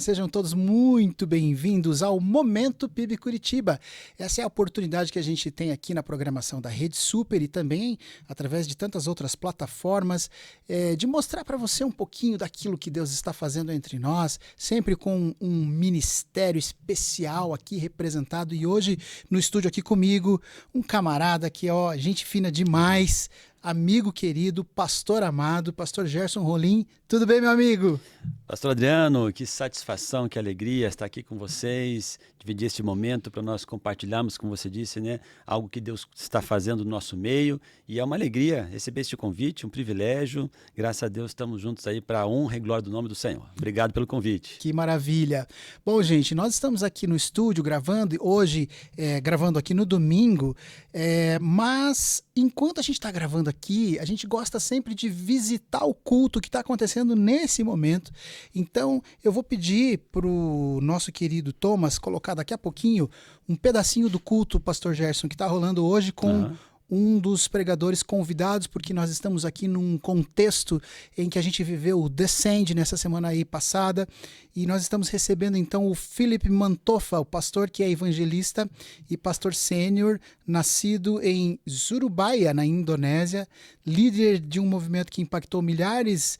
sejam todos muito bem-vindos ao Momento PIB Curitiba. Essa é a oportunidade que a gente tem aqui na programação da Rede Super e também através de tantas outras plataformas, de mostrar para você um pouquinho daquilo que Deus está fazendo entre nós, sempre com um ministério especial aqui representado. E hoje no estúdio aqui comigo, um camarada que, gente fina demais, amigo querido, pastor amado, pastor Gerson Rolim. Tudo bem, meu amigo? Pastor Adriano, que satisfação, que alegria estar aqui com vocês, dividir este momento para nós compartilharmos, como você disse, né, algo que Deus está fazendo no nosso meio, e é uma alegria receber este convite, um privilégio. Graças a Deus estamos juntos aí para a honra e glória do nome do Senhor. Obrigado pelo convite. Que maravilha. Bom, gente, nós estamos aqui no estúdio gravando, hoje gravando aqui no domingo, mas enquanto a gente está gravando aqui, a gente gosta sempre de visitar o culto que está acontecendo nesse momento. Então, eu vou pedir para o nosso querido Thomas colocar daqui a pouquinho um pedacinho do culto, pastor Gerson, que está rolando hoje com um dos pregadores convidados, porque nós estamos aqui num contexto em que a gente viveu o Descend nessa semana aí passada, e nós estamos recebendo então o Philip Mantofa, o pastor que é evangelista e pastor sênior, nascido em Surabaya, na Indonésia, líder de um movimento que impactou milhares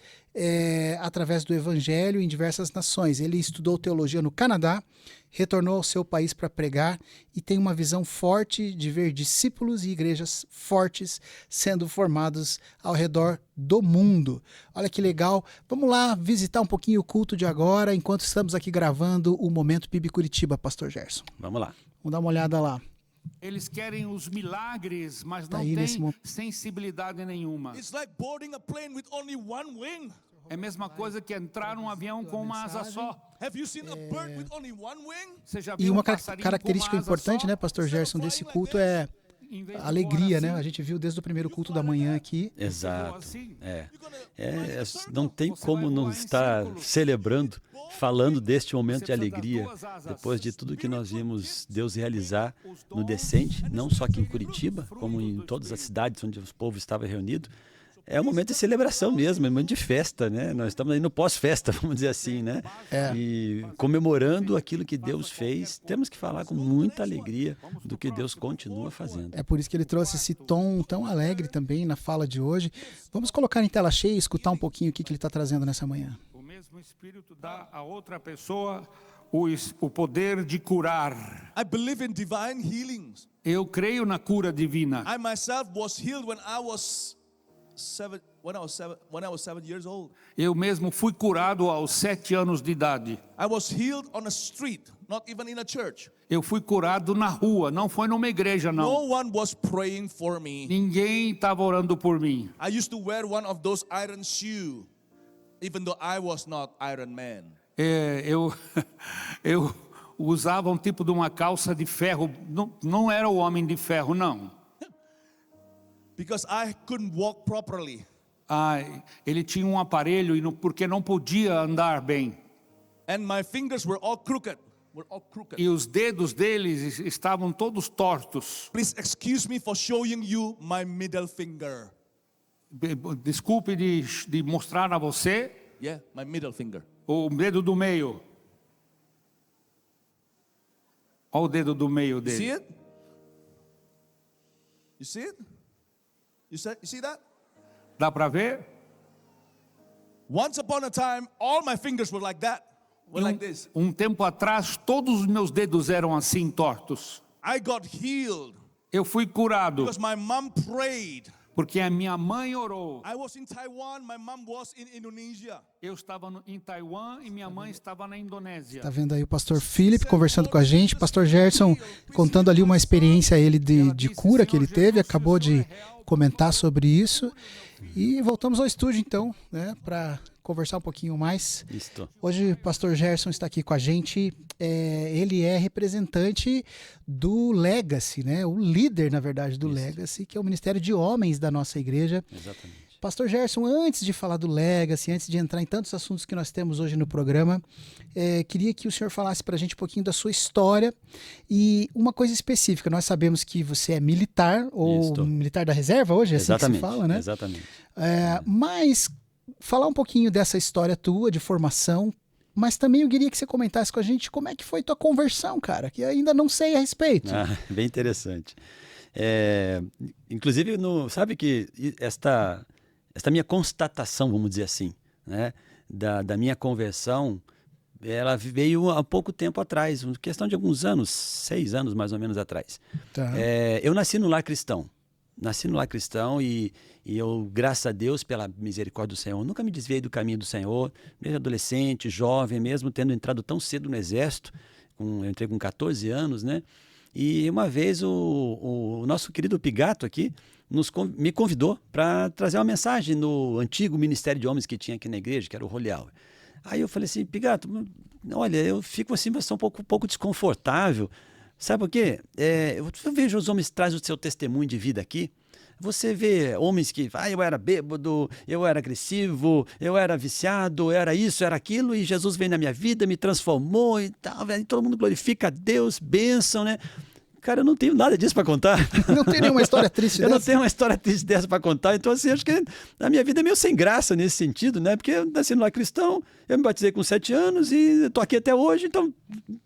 através do evangelho em diversas nações. Ele estudou teologia no Canadá, retornou ao seu país para pregar e tem uma visão forte de ver discípulos e igrejas fortes sendo formados ao redor do mundo. Olha que legal. Vamos lá visitar um pouquinho o culto de agora, enquanto estamos aqui gravando o Momento PIB Curitiba, pastor Gerson. Vamos lá. Vamos dar uma olhada lá. Eles querem os milagres, mas não têm sensibilidade nenhuma. It's like boarding a plane with only one wing. É a mesma coisa que entrar num avião com uma asa só. Have you seen a bird with only one wing? Você já E viu uma um passarinho característica com uma asa importante, só? né, pastor Gerson, desse culto é a alegria, né? A gente viu desde o primeiro culto da manhã aqui. Exato. Não tem como não estar celebrando, falando deste momento de alegria, depois de tudo que nós vimos Deus realizar no Descende, não só aqui em Curitiba, como em todas as cidades onde o povo estava reunido. É um momento de celebração mesmo, é um momento de festa, né? Nós estamos aí no pós-festa, vamos dizer assim, né? E comemorando aquilo que Deus fez, temos que falar com muita alegria do que Deus continua fazendo. É por isso que ele trouxe esse tom tão alegre também na fala de hoje. Vamos colocar em tela cheia e escutar um pouquinho o que ele está trazendo nessa manhã. O mesmo Espírito dá a outra pessoa o poder de curar. I believe in divine healings. Eu creio na cura divina. I myself was healed when I was 7 years old. Eu mesmo fui curado aos 7 anos de idade. I was healed on a street, not even in a church. Eu fui curado na rua, não foi numa igreja, não. No one was praying for me. Ninguém estava orando por mim. I used to wear one of those iron shoes, even though I was not Iron Man. Eu usava um tipo de uma calça de ferro, não era o homem de ferro, não. Because I couldn't walk properly. Ele tinha um aparelho porque não podia andar bem. And my fingers were all crooked. E os dedos deles estavam todos tortos. Please excuse me for showing you my middle finger. Desculpe de mostrar a você. Yeah, my middle finger. O dedo do meio. Olha o dedo do meio dele. You see it? You see it? You see that? Dá para ver? Once upon a time, all my fingers were like that. Like this. Um tempo atrás, todos os meus dedos eram assim tortos. I got healed. Eu fui curado. Because my mom prayed. Porque a minha mãe orou. I was in Taiwan, my mom was in Indonesia. Eu estava em Taiwan e minha mãe estava na Indonésia. Tá vendo aí o pastor Philip conversando com a gente, pastor Gerson contando ali uma experiência ele de cura que ele teve, acabou de comentar sobre isso. E voltamos ao estúdio então, né, para conversar um pouquinho mais. Isto. Hoje o pastor Gerson está aqui com a gente. Ele é representante do Legacy, né? O líder, na verdade, do Legacy, que é o ministério de homens da nossa igreja. Exatamente. Pastor Gerson, antes de falar do Legacy, antes de entrar em tantos assuntos que nós temos hoje no programa, queria que o senhor falasse para a gente um pouquinho da sua história e uma coisa específica. Nós sabemos que você é militar, ou militar da reserva hoje, é assim que se fala, né? Exatamente. Mas falar um pouquinho dessa história tua, de formação, mas também eu queria que você comentasse com a gente como é que foi tua conversão, cara, que eu ainda não sei a respeito. Bem interessante. Inclusive, sabe que esta minha constatação, vamos dizer assim, né, da minha conversão, ela veio há pouco tempo atrás, questão de alguns anos, 6 anos mais ou menos atrás. Tá. Eu nasci no lar cristão. E eu, graças a Deus, pela misericórdia do Senhor, nunca me desviei do caminho do Senhor, mesmo adolescente, jovem, mesmo tendo entrado tão cedo no exército, eu entrei com 14 anos, né? E uma vez o nosso querido Pigato aqui me convidou para trazer uma mensagem no antigo Ministério de Homens que tinha aqui na igreja, que era o Holy Hour. Aí eu falei assim, Pigato, olha, eu fico assim, mas um pouco desconfortável. Sabe por quê? Eu vejo os homens trazem o seu testemunho de vida aqui. Você vê homens que, eu era bêbado, eu era agressivo, eu era viciado, eu era isso, eu era aquilo, e Jesus veio na minha vida, me transformou e tal, e todo mundo glorifica a Deus, bênção, né? Cara, eu não tenho nada disso para contar. Não tem nenhuma história triste dessa? Eu não tenho uma história triste dessa para contar. Então, assim, acho que a minha vida é meio sem graça nesse sentido, né? Porque eu nasci no lar cristão, eu me batizei com 7 anos e estou aqui até hoje, então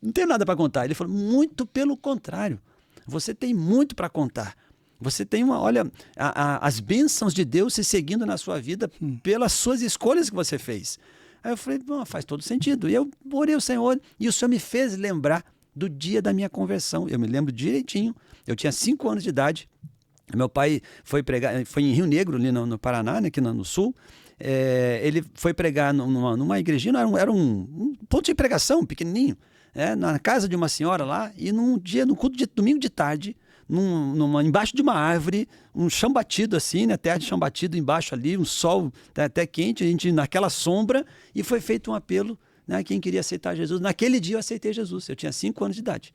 não tenho nada para contar. Ele falou, muito pelo contrário. Você tem muito para contar. Você tem as bênçãos de Deus se seguindo na sua vida pelas suas escolhas que você fez. Aí eu falei, faz todo sentido. E eu orei ao Senhor e o Senhor me fez lembrar do dia da minha conversão. Eu me lembro direitinho. Eu tinha 5 anos de idade. Meu pai foi pregar, foi em Rio Negro, ali no Paraná, né, aqui no sul. Ele foi pregar numa igrejinha, era um ponto de pregação pequenininho, na casa de uma senhora lá. E no culto de domingo de tarde, embaixo de uma árvore, um chão batido assim, né, terra de chão batido embaixo ali, um sol até quente, a gente naquela sombra, e foi feito um apelo, né, quem queria aceitar Jesus. Naquele dia eu aceitei Jesus, eu tinha 5 anos de idade.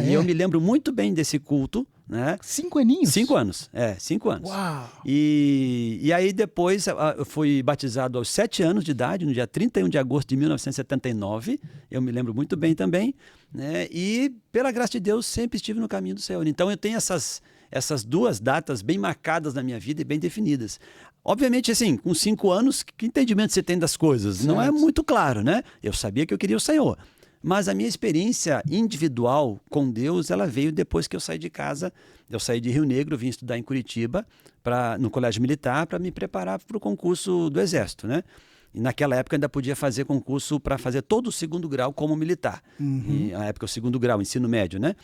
E eu me lembro muito bem desse culto, né? 5 aninhos? 5 anos, 5 anos. Uau! E aí depois eu fui batizado aos 7 anos de idade, no dia 31 de agosto de 1979, eu me lembro muito bem também, né? E pela graça de Deus sempre estive no caminho do Senhor. Então eu tenho essas 2 datas bem marcadas na minha vida e bem definidas. Obviamente, assim, com 5 anos, que entendimento você tem das coisas? Certo. Não é muito claro, né? Eu sabia que eu queria o Senhor. Mas a minha experiência individual com Deus, ela veio depois que eu saí de casa. Eu saí de Rio Negro, vim estudar em Curitiba, no colégio militar, para me preparar para o concurso do Exército, né? E naquela época ainda podia fazer concurso para fazer todo o 2º grau como militar. E, na época, o 2º grau, ensino médio, né?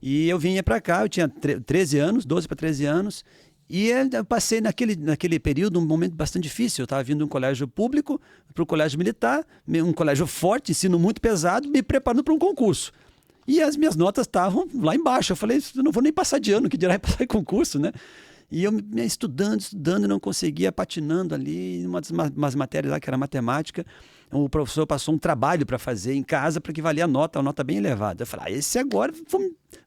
E eu vinha para cá, eu tinha 13 anos, 12 para 13 anos, e eu passei naquele período um momento bastante difícil. Eu estava vindo de um colégio público para o colégio militar, um colégio forte, ensino muito pesado, me preparando para um concurso. E as minhas notas estavam lá embaixo. Eu falei, eu não vou nem passar de ano, que dirá passar em concurso, né? E eu estudando e não conseguia, patinando ali, umas matérias lá que era matemática. O professor passou um trabalho para fazer em casa para que valia uma nota bem elevada. Eu falei, esse agora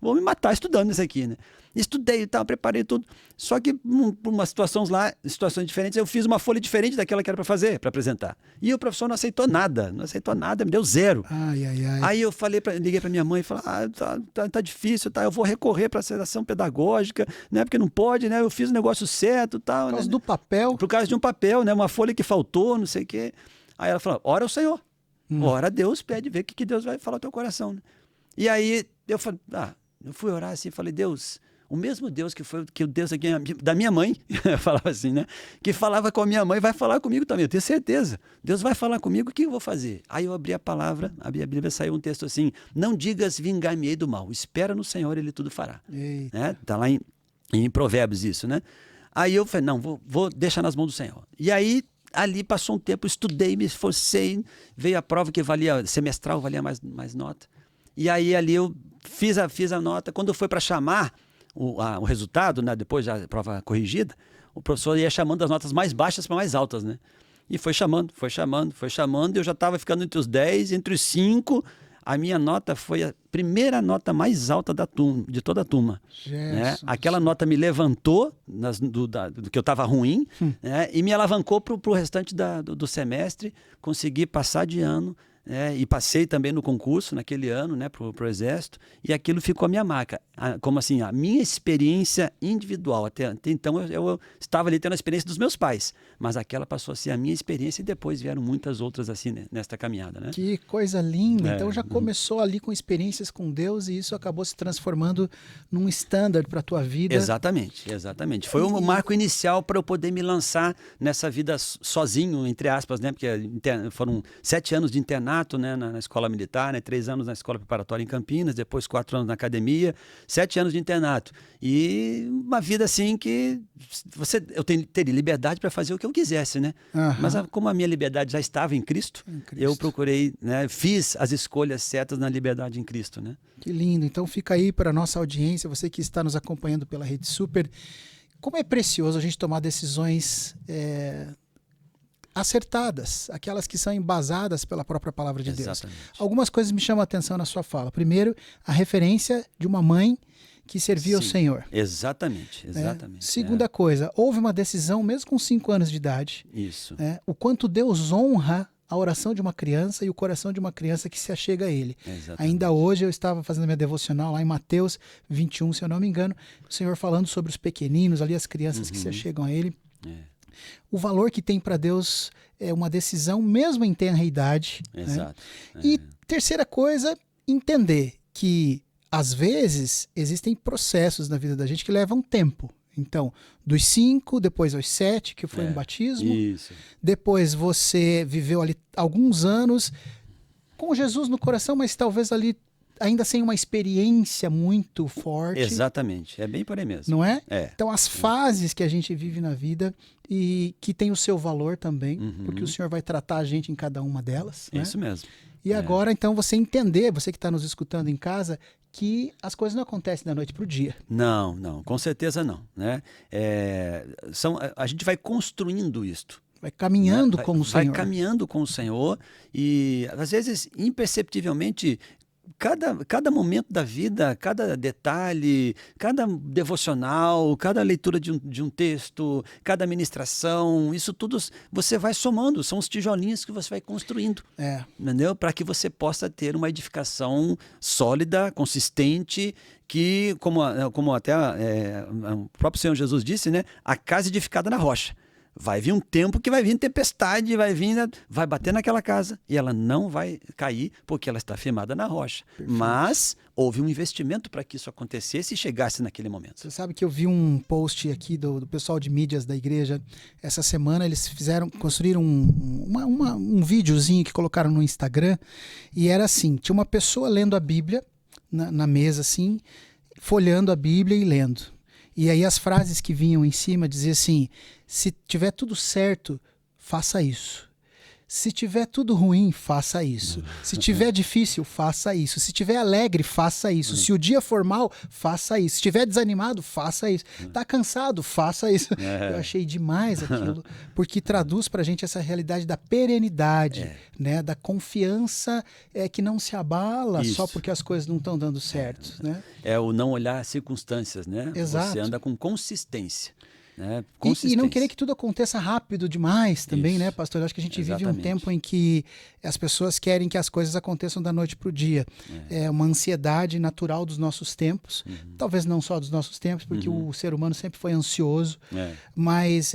vou me matar estudando esse aqui, né? Estudei e tal, preparei tudo. Só que por umas situações diferentes, eu fiz uma folha diferente daquela que era para fazer, para apresentar. E o professor não aceitou nada, me deu 0. Aí eu liguei para minha mãe e falei, tá difícil, tá? Eu vou recorrer para a seleção pedagógica, né? Porque não pode, né? Eu fiz o negócio certo, tal. Por causa do papel? Por causa de um papel, né? Uma folha que faltou, não sei o quê. Aí ela falou, ora ao Senhor, ora a Deus, pede, vê o que Deus vai falar ao teu coração, né? E aí eu falei, eu fui orar assim, falei, Deus, o mesmo Deus que o Deus aqui da minha mãe, eu falava assim, né? Que falava com a minha mãe, vai falar comigo também, eu tenho certeza. Deus vai falar comigo, o que eu vou fazer? Aí eu abri a palavra, abri a Bíblia, saiu um texto assim, não digas vingar-me-ei do mal, espera no Senhor, Ele tudo fará. Né? Tá lá em Provérbios isso, né? Aí eu falei, não, vou deixar nas mãos do Senhor. E aí, ali passou um tempo, estudei, me esforcei, veio a prova que valia, semestral, valia mais nota. E aí ali eu fiz a nota, quando foi para chamar o resultado, né, depois da prova corrigida, o professor ia chamando das notas mais baixas para mais altas, né? E foi chamando, e eu já estava ficando entre os 10, entre os 5, a minha nota foi a primeira nota mais alta de toda a turma. Né? Aquela nota me levantou do que eu estava ruim, né? E me alavancou para o restante do semestre, consegui passar de ano, e passei também no concurso naquele ano, né, pro Exército, e aquilo ficou a minha marca, como assim, a minha experiência individual. Até então eu estava ali tendo a experiência dos meus pais, mas aquela passou a ser a minha experiência e depois vieram muitas outras assim, né, nesta caminhada, né? Que coisa linda! Então já começou ali com experiências com Deus e isso acabou se transformando num standard para a tua vida. Exatamente. Foi um marco inicial para eu poder me lançar nessa vida sozinho, entre aspas, né? Porque foram 7 anos de internato, né, na escola militar, né, 3 anos na escola preparatória em Campinas, depois 4 anos na academia, 7 anos de internato. E uma vida assim que eu teria liberdade para fazer o que eu quisesse, né? Mas como a minha liberdade já estava em Cristo, eu procurei, né, fiz as escolhas certas na liberdade em Cristo, né? Que lindo. Então fica aí para a nossa audiência, você que está nos acompanhando pela Rede Super, como é precioso a gente tomar decisões acertadas, aquelas que são embasadas pela própria palavra de Deus. Algumas coisas me chamam a atenção na sua fala. Primeiro, a referência de uma mãe que servia ao Senhor. Exatamente. Segunda coisa, houve uma decisão mesmo com 5 anos de idade. Isso. O quanto Deus honra a oração de uma criança e o coração de uma criança que se achega a Ele. Exatamente. Ainda hoje eu estava fazendo minha devocional lá em Mateus 21, se eu não me engano, o Senhor falando sobre os pequeninos, ali as crianças que se achegam a Ele. O valor que tem para Deus é uma decisão mesmo em tenra idade. Exato. Né? E terceira coisa, entender que às vezes existem processos na vida da gente que levam tempo. Então, dos 5, depois aos 7, que foi um batismo. Isso. Depois você viveu ali alguns anos com Jesus no coração, mas talvez ali ainda sem uma experiência muito forte. Exatamente. É bem por aí mesmo. Não é? Então, as fases que a gente vive na vida e que tem o seu valor também, porque o Senhor vai tratar a gente em cada uma delas. É isso mesmo. E agora, então, você entender, você que está nos escutando em casa, que as coisas não acontecem da noite para o dia. Não, com certeza não, né? A gente vai construindo isto. Vai caminhando com o Senhor. Vai caminhando com o Senhor e, às vezes, imperceptivelmente, cada momento da vida, cada detalhe, cada devocional, cada leitura de um texto, cada ministração, isso tudo você vai somando, são os tijolinhos que você vai construindo, entendeu? Para que você possa ter uma edificação sólida, consistente, que, como até o próprio Senhor Jesus disse, né? A casa edificada na rocha. Vai vir um tempo que vai vir tempestade, vai bater naquela casa e ela não vai cair porque ela está firmada na rocha. Perfeito. Mas houve um investimento para que isso acontecesse e chegasse naquele momento. Você sabe que eu vi um post aqui do pessoal de mídias da igreja essa semana, eles construíram um videozinho que colocaram no Instagram e era assim, tinha uma pessoa lendo a Bíblia na mesa assim, folheando a Bíblia e lendo. E aí as frases que vinham em cima diziam assim, se tiver tudo certo, faça isso. Se tiver tudo ruim, faça isso. Se tiver difícil, faça isso. Se tiver alegre, faça isso. Se o dia for mal, faça isso. Se tiver desanimado, faça isso. Tá cansado, faça isso. Eu achei demais aquilo, porque traduz pra gente essa realidade da perenidade, né? Da confiança que não se abala só porque as coisas não estão dando certo. Né? É o não olhar as circunstâncias, né? Exato. Você anda com consistência. Né? E não querer que tudo aconteça rápido demais também, né, pastor? Eu acho que a gente vive um tempo em que as pessoas querem que as coisas aconteçam da noite para o dia. É uma ansiedade natural dos nossos tempos, talvez não só dos nossos tempos, porque o ser humano sempre foi ansioso, mas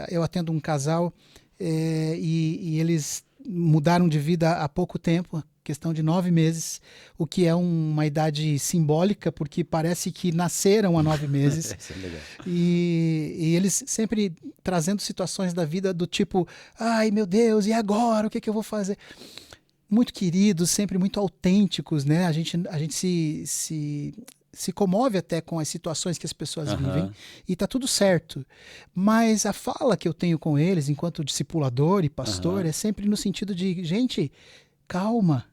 eu atendo um casal e eles mudaram de vida há pouco tempo, questão de 9 meses, o que é uma idade simbólica, porque parece que nasceram há 9 meses. Isso é legal. E eles sempre trazendo situações da vida do tipo, ai meu Deus, e agora? O que eu vou fazer? Muito queridos, sempre muito autênticos, né? A gente se comove até com as situações que as pessoas vivem e tá tudo certo. Mas a fala que eu tenho com eles, enquanto discipulador e pastor, é sempre no sentido de, gente, calma.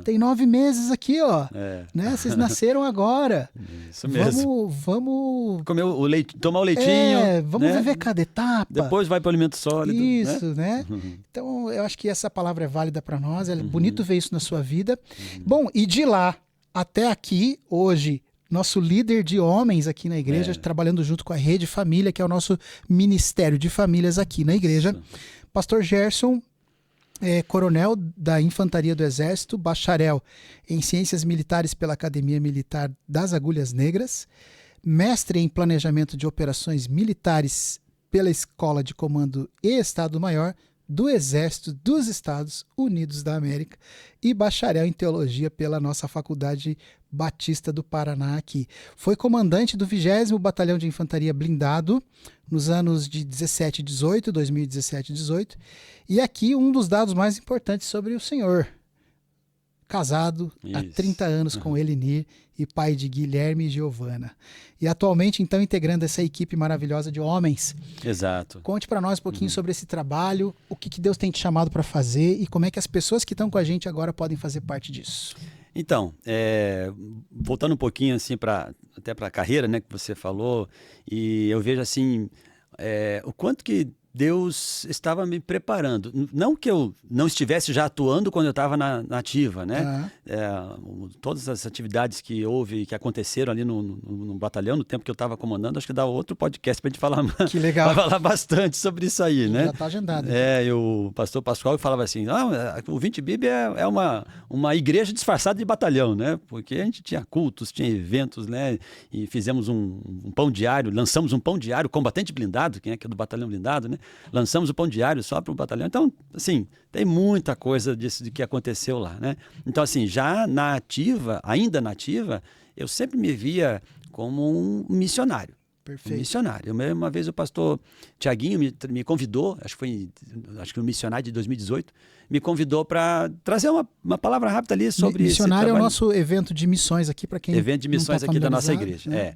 Tem 9 meses aqui, ó. Né? Vocês nasceram agora. Isso mesmo. Vamos comer o leite, tomar o leitinho. Vamos viver cada etapa. Depois vai para o alimento sólido. Isso, né? Então, eu acho que essa palavra é válida para nós. É bonito ver isso na sua vida. Bom, e de lá até aqui, hoje, nosso líder de homens aqui na igreja, trabalhando junto com a Rede Família, que é o nosso ministério de famílias aqui na igreja. Pastor Gerson, É coronel da Infantaria do Exército, bacharel em Ciências Militares pela Academia Militar das Agulhas Negras, mestre em Planejamento de Operações Militares pela Escola de Comando e Estado-Maior do Exército dos Estados Unidos da América e bacharel em Teologia pela nossa Faculdade Batista do Paraná aqui. Foi comandante do 20º Batalhão de Infantaria Blindado nos anos de 17 e 18, 2017 e 18. E aqui um dos dados mais importantes sobre o senhor. Casado há 30 anos com Elenir e pai de Guilherme e Giovana. E atualmente, então, integrando essa equipe maravilhosa de homens. Exato. Conte para nós um pouquinho sobre esse trabalho, o que Deus tem te chamado para fazer e como é que as pessoas que estão com a gente agora podem fazer parte disso. Então, voltando um pouquinho assim até para a carreira, né, que você falou, e eu vejo assim o quanto que Deus estava me preparando. Não que eu não estivesse já atuando quando eu estava na ativa, né? Todas as atividades que houve, que aconteceram ali no batalhão, no tempo que eu estava comandando, acho que dá outro podcast para a gente falar. Que legal. Vai falar bastante sobre isso aí, né? Já está agendado. E o pastor Pascoal falava assim, o 20 Bib é uma igreja disfarçada de batalhão, né? Porque a gente tinha cultos, tinha eventos, né? E fizemos um pão diário, lançamos um pão diário, combatente blindado, quem é que é do batalhão blindado, né? Lançamos o pão diário só para o batalhão. Então, assim, tem muita coisa disso de que aconteceu lá, né? Então, assim, já ainda na ativa, eu sempre me via como um missionário. Perfeito. Um missionário. Uma vez o pastor Tiaguinho me convidou, acho que no missionário de 2018, me convidou para trazer uma palavra rápida ali sobre missionário esse é o nosso evento de missões aqui, para quem evento de missões aqui da nossa igreja. Né?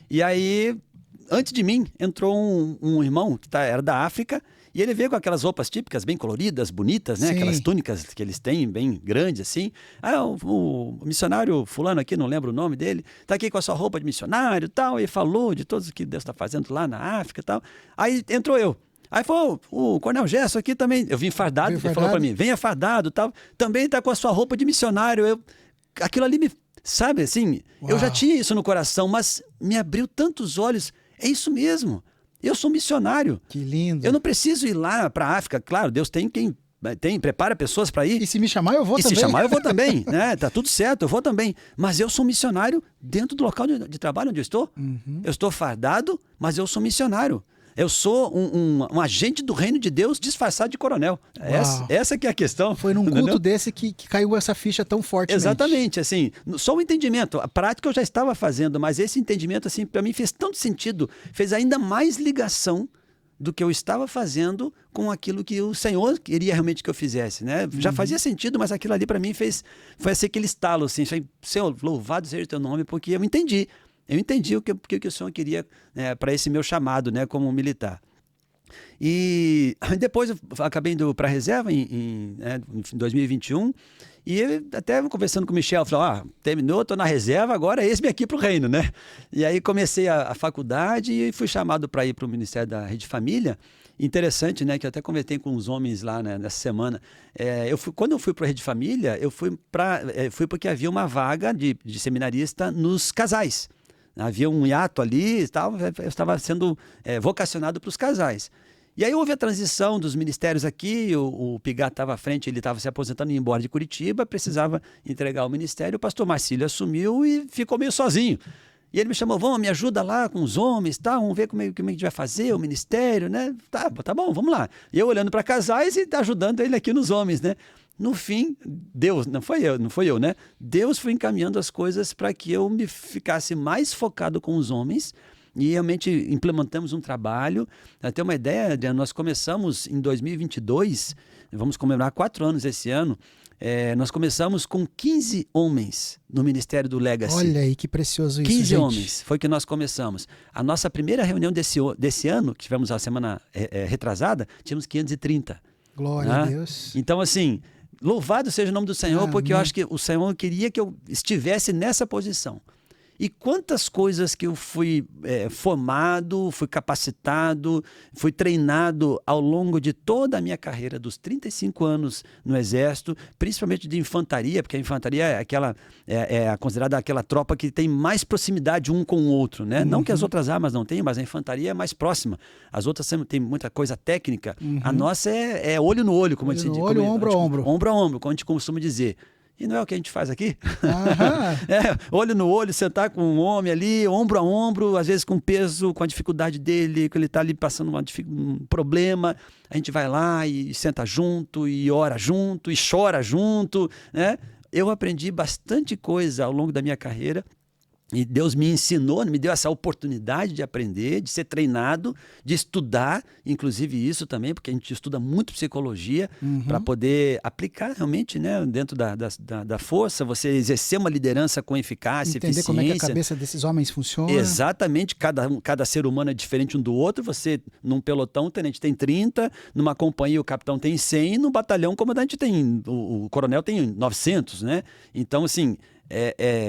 E aí, antes de mim, entrou um irmão que era da África, e ele veio com aquelas roupas típicas, bem coloridas, bonitas, né? Sim. Aquelas túnicas que eles têm, bem grandes, assim. O missionário fulano aqui, não lembro o nome dele, tá aqui com a sua roupa de missionário e tal, e falou de tudo o que Deus está fazendo lá na África e tal. Aí entrou eu. Aí falou, o Coronel Gerson aqui também, eu vim fardado, ele falou para mim, venha fardado e tal, também tá com a sua roupa de missionário. Aquilo ali sabe, assim, eu já tinha isso no coração, mas me abriu tantos olhos. É isso mesmo. Eu sou missionário. Que lindo. Eu não preciso ir lá para a África. Claro, Deus prepara pessoas para ir. E se me chamar, eu vou também. E se chamar, eu vou também. Né? Tá tudo certo, eu vou também. Mas eu sou missionário dentro do local de trabalho onde eu estou. Uhum. Eu estou fardado, mas eu sou missionário. Eu sou um agente do reino de Deus disfarçado de coronel. Essa que é a questão. Foi num culto desse que caiu essa ficha tão forte. Exatamente, assim, só o entendimento. A prática eu já estava fazendo, mas esse entendimento, assim, para mim fez tanto sentido, fez ainda mais ligação do que eu estava fazendo com aquilo que o Senhor queria realmente que eu fizesse, né? Já fazia sentido, mas aquilo ali para mim foi assim aquele estalo, assim, Senhor, louvado seja o teu nome, porque eu entendi. Eu entendi o que o Senhor queria para esse meu chamado, né, como militar. E depois eu acabei indo para a reserva em 2021 e ele, até conversando com o Michel, falou, terminou, estou na reserva, agora eis-me aqui para o reino, né? E aí comecei a faculdade e fui chamado para ir para o Ministério da Rede Família. Interessante, né, que eu até conversei com os homens lá, né, nessa semana. Quando eu fui para a Rede Família, eu fui porque havia uma vaga de seminarista nos casais. Havia um hiato ali e tal, eu estava sendo vocacionado para os casais. E aí houve a transição dos ministérios aqui, o Pigato estava à frente, ele estava se aposentando e ia embora de Curitiba, precisava entregar o ministério, o pastor Marcílio assumiu e ficou meio sozinho. E ele me chamou, me ajuda lá com os homens, tá? Vamos ver como é que a gente vai fazer, o ministério, né? Tá bom, vamos lá. E eu olhando para casais e ajudando ele aqui nos homens, né? No fim, Deus, não foi eu, né? Deus foi encaminhando as coisas para que eu me ficasse mais focado com os homens e realmente implementamos um trabalho. Para ter uma ideia, nós começamos em 2022, vamos comemorar 4 anos esse ano, nós começamos com 15 homens no Ministério do Legacy. Olha aí, que precioso isso, 15 gente. homens, foi que nós começamos. A nossa primeira reunião desse ano, que tivemos a semana retrasada, tínhamos 530. Glória a Deus. Então, assim, louvado seja o nome do Senhor, porque eu acho que o Senhor queria que eu estivesse nessa posição. E quantas coisas que eu fui formado, fui capacitado, fui treinado ao longo de toda a minha carreira, dos 35 anos no Exército, principalmente de infantaria, porque a infantaria é considerada aquela tropa que tem mais proximidade um com o outro, né? Não que as outras armas não tenham, mas a infantaria é mais próxima. As outras tem muita coisa técnica. A nossa é olho no olho, como a gente diz. Ombro a ombro. Ombro a ombro, como a gente costuma dizer. E não é o que a gente faz aqui? Aham. Olho no olho, sentar com um homem ali, ombro a ombro, às vezes com peso, com a dificuldade dele, que ele está ali passando um problema. A gente vai lá e senta junto, e ora junto, e chora junto, né? Eu aprendi bastante coisa ao longo da minha carreira. E Deus me ensinou, me deu essa oportunidade de aprender, de ser treinado, de estudar, inclusive isso também, porque a gente estuda muito psicologia para poder aplicar realmente, né, dentro da força, você exercer uma liderança com eficácia, entender eficiência. Como é que a cabeça desses homens funciona. Exatamente, cada ser humano é diferente um do outro. Você, num pelotão, o tenente tem 30, numa companhia o capitão tem 100, e no batalhão o comandante tem, o coronel tem 900, né? Então, assim...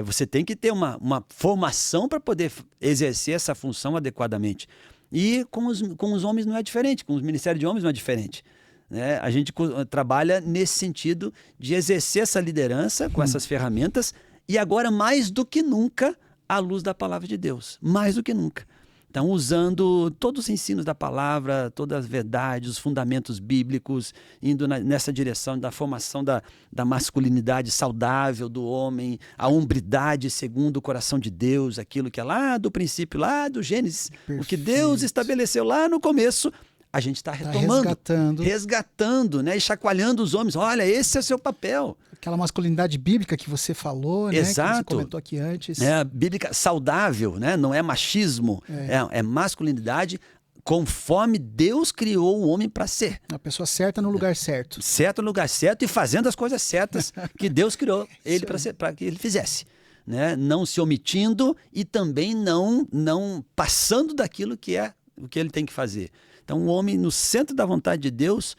você tem que ter uma formação para poder exercer essa função adequadamente. E com os homens não é diferente, com os ministérios de homens não é diferente. Né? A gente trabalha nesse sentido de exercer essa liderança com essas ferramentas e agora, mais do que nunca, à luz da palavra de Deus. Mais do que nunca. Então, usando todos os ensinos da palavra, todas as verdades, os fundamentos bíblicos, indo nessa direção da formação da masculinidade saudável do homem, a hombridade segundo o coração de Deus, aquilo que é lá do princípio, lá do Gênesis, o que Deus estabeleceu lá no começo, a gente está retomando, resgatando, né, e chacoalhando os homens. Olha, esse é o seu papel. Aquela masculinidade bíblica que você falou, né? Exato. Que você comentou aqui antes. Bíblica saudável, né? Não é machismo, é masculinidade conforme Deus criou o homem para ser. A pessoa certa no lugar certo. Certo no lugar certo e fazendo as coisas certas que Deus criou ele para que ele fizesse. Né? Não se omitindo e também não passando daquilo que é o que ele tem que fazer. Então, o homem no centro da vontade de Deus,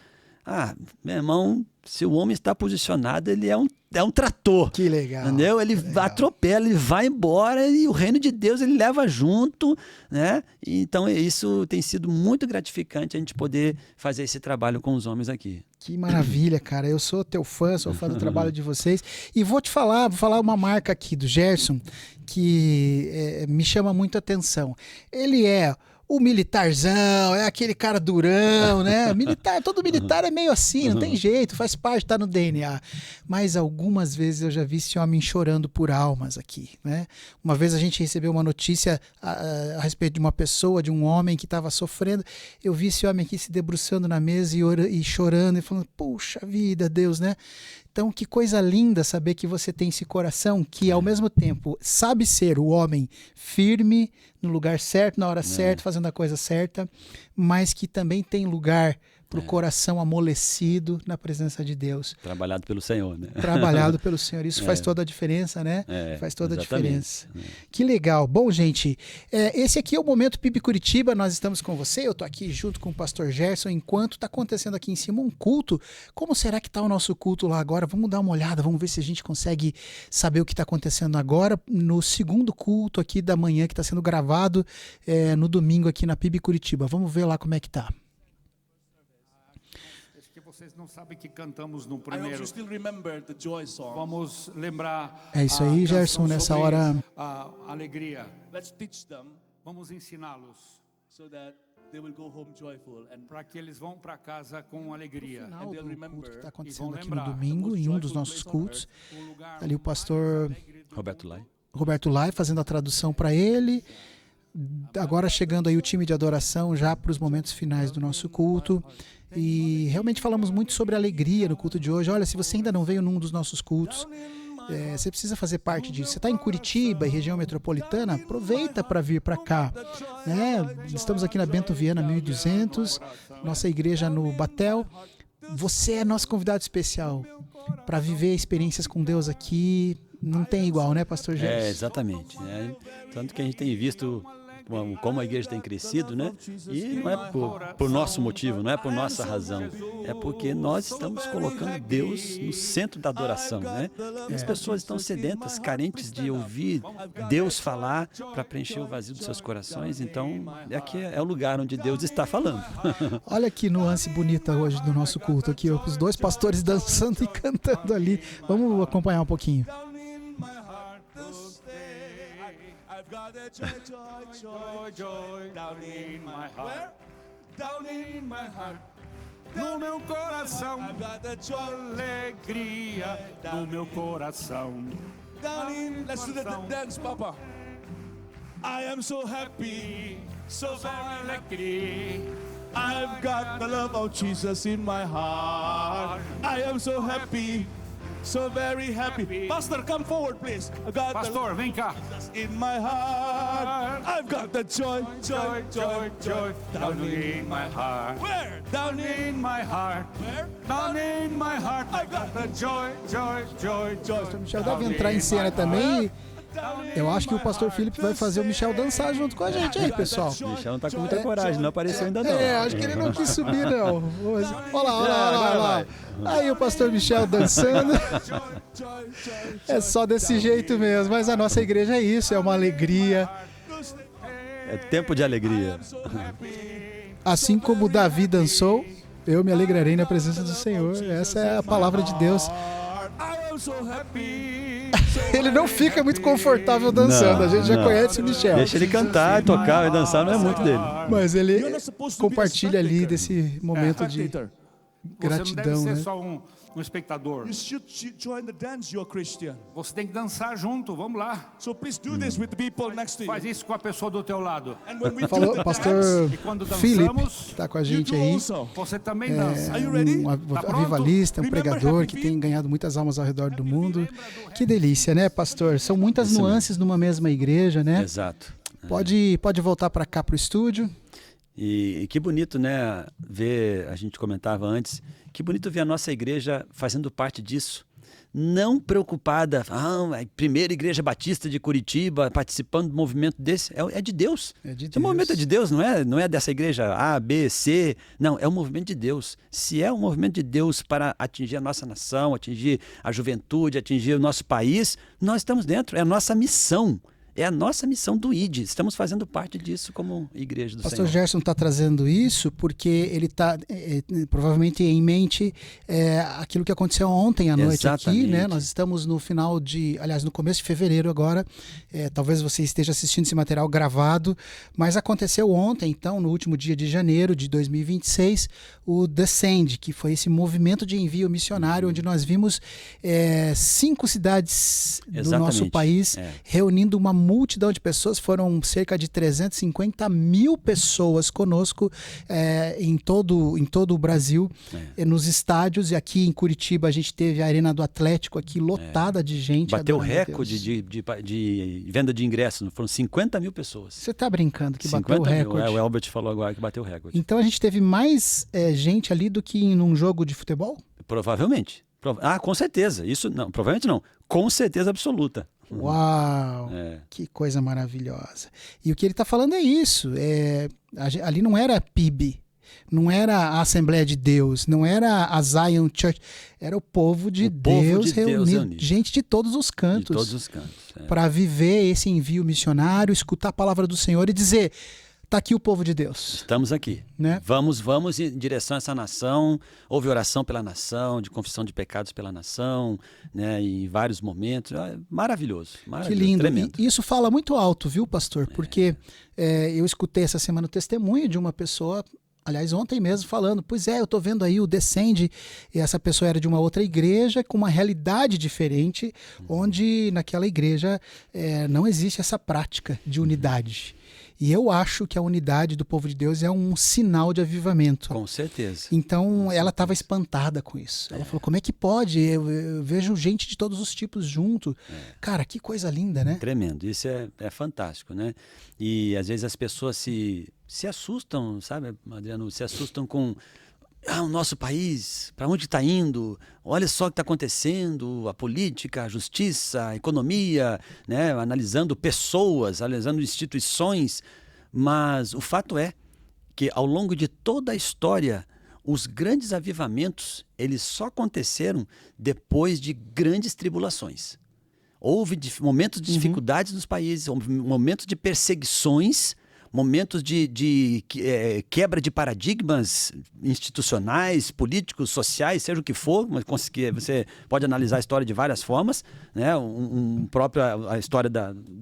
meu irmão, se o homem está posicionado, ele é um trator. Que legal. Entendeu? Ele atropela, ele vai embora e o reino de Deus ele leva junto, né? Então, isso tem sido muito gratificante a gente poder fazer esse trabalho com os homens aqui. Que maravilha, cara. Eu sou teu fã, sou fã do trabalho de vocês. E vou falar uma marca aqui do Gerson que me chama muito a atenção. Ele é o militarzão, é aquele cara durão, né? Todo militar é meio assim, não tem jeito, faz parte, tá no DNA. Mas algumas vezes eu já vi esse homem chorando por almas aqui, né? Uma vez a gente recebeu uma notícia a respeito de uma pessoa, de um homem que estava sofrendo. Eu vi esse homem aqui se debruçando na mesa e chorando e falando, puxa vida, Deus, né? Então, que coisa linda saber que você tem esse coração que, ao mesmo tempo, sabe ser o homem firme, no lugar certo, na hora certa, fazendo a coisa certa, mas que também tem lugar para o coração amolecido na presença de Deus. Trabalhado pelo Senhor, né? Trabalhado pelo Senhor. Isso faz toda a diferença, né? Faz toda a diferença. Que legal. Bom, gente, esse aqui é o Momento PIB Curitiba. Nós estamos com você. Eu estou aqui junto com o pastor Gerson, enquanto está acontecendo aqui em cima um culto. Como será que está o nosso culto lá agora? Vamos dar uma olhada, vamos ver se a gente consegue saber o que está acontecendo agora no segundo culto aqui da manhã, que está sendo gravado no domingo aqui na PIB Curitiba. Vamos ver lá como é que está. Vocês não sabem que cantamos no primeiro. Vamos lembrar. É isso aí, Gerson, nessa hora. A alegria. Let's teach them Vamos ensiná-los so that they will go home joyful and para que eles vão para casa com alegria. No final do culto que está acontecendo aqui no lembrar, domingo, em um dos nossos cultos, ali o pastor Roberto Lai fazendo a tradução para ele. Agora chegando aí o time de adoração já para os momentos finais do nosso culto. E realmente falamos muito sobre alegria no culto de hoje. Olha, se você ainda não veio num dos nossos cultos, você precisa fazer parte disso. Você está em Curitiba e região metropolitana, aproveita para vir para cá. Né? Estamos aqui na Bento Viana 1200, nossa igreja no Batel. Você é nosso convidado especial para viver experiências com Deus aqui. Não tem igual, né, pastor Gerson? Exatamente. Tanto que a gente tem visto como a igreja tem crescido, né? E não é por nosso motivo, não é por nossa razão, é porque nós estamos colocando Deus no centro da adoração, né? E as pessoas estão sedentas, carentes de ouvir Deus falar para preencher o vazio dos seus corações, então aqui é o lugar onde Deus está falando. Olha que nuance bonita hoje do nosso culto aqui, os dois pastores dançando e cantando ali. Vamos acompanhar um pouquinho. No meu coração, alegria no meu coração. Let's do the dance, Papa. I am so happy, so very lucky. I've got the love of Jesus in my heart. I am so happy, so very happy. Pastor, come forward, please. I got Pastor, vem cá. in my heart. I've got the joy, joy, joy, joy. Down in my heart. Where? Down in my heart. Where? Down in my heart. I got the joy, joy, joy, joy. Michel deve entrar em cena também. Eu acho que o pastor Felipe vai fazer o Michel dançar junto com a gente aí, pessoal. O Michel não está com muita coragem, não apareceu ainda não. Acho que ele não quis subir, não. Olha lá. Aí o pastor Michel dançando. É só desse jeito mesmo. Mas a nossa igreja é isso, é uma alegria. É tempo de alegria. Assim como Davi dançou, eu me alegrarei na presença do Senhor. Essa é a palavra de Deus. Ele não fica muito confortável dançando, a gente já conhece o Michel. Deixa ele cantar e tocar e dançar, não é muito dele. Mas ele compartilha ali desse momento de Você não gratidão, deve ser né? só um espectador. You should join the dance. You're a Christian. Você tem que dançar junto, vamos lá. So please do this with the people next to you. Faz isso com a pessoa do teu lado. And when we Falou do the pastor dance, E quando Felipe, dançamos, que está com a you gente do aí. also. você também dança. Are you ready? Um Tá pronto? avivalista, um Remember pregador Happy que Feet? tem ganhado muitas almas ao redor do mundo. Que delícia, né, pastor? São muitas Isso nuances numa mesma igreja, né? Exato. Pode voltar para cá pro estúdio. E que bonito, né, ver, a gente comentava antes, que bonito ver a nossa igreja fazendo parte disso. Não preocupada, a primeira igreja batista de Curitiba participando do movimento desse, é de Deus. É de Esse movimento é de Deus, não é dessa igreja A, B, C, não, é o movimento de Deus. Se é um movimento de Deus para atingir a nossa nação, atingir a juventude, atingir o nosso país, nós estamos dentro, é a nossa missão. É a nossa missão do ID. Estamos fazendo parte disso como igreja do Pastor Senhor. Gerson está trazendo isso porque ele está provavelmente em mente aquilo que aconteceu ontem à noite aqui, Exatamente. né? Nós estamos no final no começo de fevereiro agora. Talvez você esteja assistindo esse material gravado, mas aconteceu ontem, então, no último dia de janeiro de 2026, o Descend, que foi esse movimento de envio missionário, onde nós vimos 5 cidades do Exatamente. nosso país reunindo uma multidão de pessoas, foram cerca de 350 mil pessoas conosco em todo o Brasil, nos estádios, e aqui em Curitiba a gente teve a Arena do Atlético aqui lotada de gente. Bateu adorando a recorde Deus. de venda de ingressos, foram 50 mil pessoas. Você está brincando que 50 bateu o mil, recorde? o Elbert falou agora que bateu o recorde. Então a gente teve mais gente ali do que em um jogo de futebol? Provavelmente. Com certeza. Isso não, provavelmente não. Com certeza absoluta. Uau! Que coisa maravilhosa. E o que ele está falando é isso. Ali não era PIB, não era a Assembleia de Deus, não era a Zion Church, era o povo de Deus reunido, gente de todos os cantos. De todos os cantos. Para viver esse envio missionário, escutar a palavra do Senhor e dizer: está aqui o povo de Deus. Estamos aqui. Né? Vamos em direção a essa nação. Houve oração pela nação, de confissão de pecados pela nação, né, em vários momentos. Maravilhoso. Que lindo. Tremendo. E isso fala muito alto, viu, pastor? Porque eu escutei essa semana o testemunho de uma pessoa, aliás, ontem mesmo, falando: pois eu estou vendo aí o Descend, e essa pessoa era de uma outra igreja com uma realidade diferente, onde naquela igreja não existe essa prática de unidade. E eu acho que a unidade do povo de Deus é um sinal de avivamento. Com certeza. Então, ela estava espantada com isso. Ela falou: como é que pode? Eu vejo gente de todos os tipos junto. Cara, que coisa linda, né? Tremendo. Isso é fantástico, né? E às vezes as pessoas se assustam, sabe, Adriano? Se assustam com o nosso país, para onde está indo? Olha só o que está acontecendo, a política, a justiça, a economia, né? Analisando pessoas, analisando instituições. Mas o fato é que ao longo de toda a história, os grandes avivamentos, eles só aconteceram depois de grandes tribulações. Houve momentos de dificuldades nos países, momentos de perseguições, momentos de quebra de paradigmas institucionais, políticos, sociais, seja o que for, mas você pode analisar a história de várias formas, né? A história